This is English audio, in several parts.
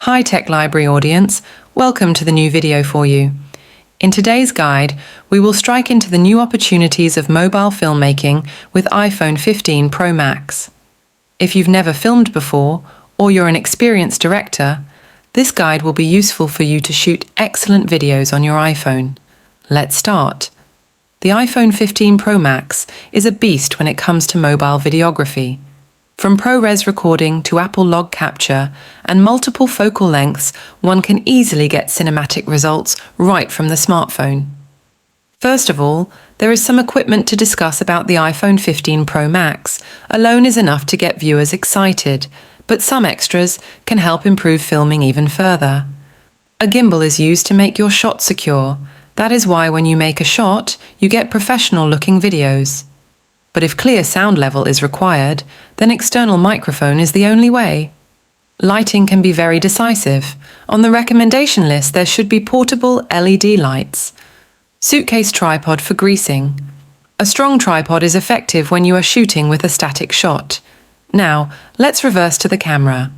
Hi Tech Library audience, welcome to the new video for you. In today's guide, we will strike into the new opportunities of mobile filmmaking with iPhone 15 Pro Max. If you've never filmed before, or you're an experienced director, this guide will be useful for you to shoot excellent videos on your iPhone. Let's start. The iPhone 15 Pro Max is a beast when it comes to mobile videography. From ProRes recording to Apple log capture and multiple focal lengths, one can easily get cinematic results right from the smartphone. First of all, there is some equipment to discuss about the iPhone 15 Pro Max. Alone is enough to get viewers excited, but some extras can help improve filming even further. A gimbal is used to make your shot secure. That is why when you make a shot, you get professional-looking videos. But if clear sound level is required, then external microphone is the only way. Lighting can be very decisive. On the recommendation list, there should be portable LED lights. Suitcase tripod for greasing. A strong tripod is effective when you are shooting with a static shot. Now, let's reverse to the camera.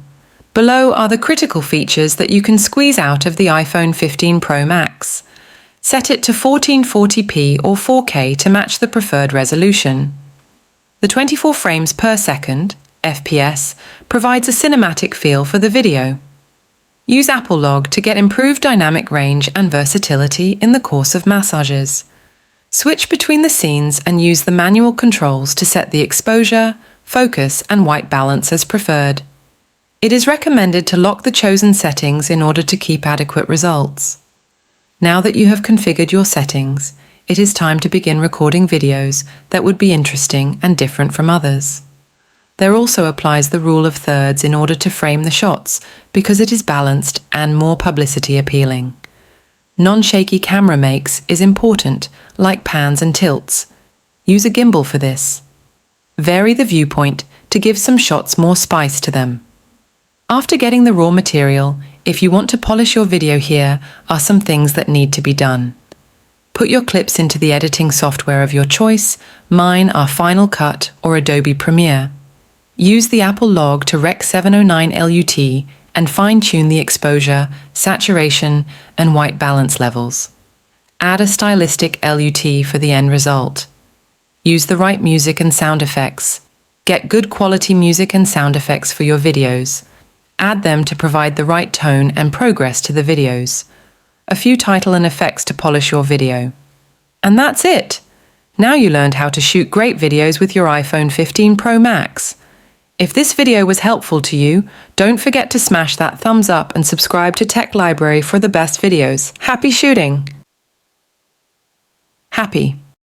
Below are the critical features that you can squeeze out of the iPhone 15 Pro Max. Set it to 1440p or 4K to match the preferred resolution. The 24 frames per second, FPS, provides a cinematic feel for the video. Use Apple log to get improved dynamic range and versatility in the course of massages. Switch between the scenes and use the manual controls to set the exposure, focus, and white balance as preferred. It is recommended to lock the chosen settings in order to keep adequate results. Now that you have configured your settings, it is time to begin recording videos that would be interesting and different from others. There also applies the rule of thirds in order to frame the shots because it is balanced and more publicity appealing. Non-shaky camera makes is important, like pans and tilts. Use a gimbal for this. Vary the viewpoint to give some shots more spice to them. After getting the raw material, if you want to polish your video, here are some things that need to be done. Put your clips into the editing software of your choice. Mine are Final Cut or Adobe Premiere. Use the Apple log to Rec 709 LUT and fine-tune the exposure, saturation, and white balance levels. Add a stylistic LUT for the end result. Use the right music and sound effects. Get good quality music and sound effects for your videos. Add them to provide the right tone and progress to the videos. A few title and effects to polish your video. And that's it! Now you learned how to shoot great videos with your iPhone 15 Pro Max. If this video was helpful to you, don't forget to smash that thumbs up and subscribe to Tech Library for the best videos. Happy shooting! Happy.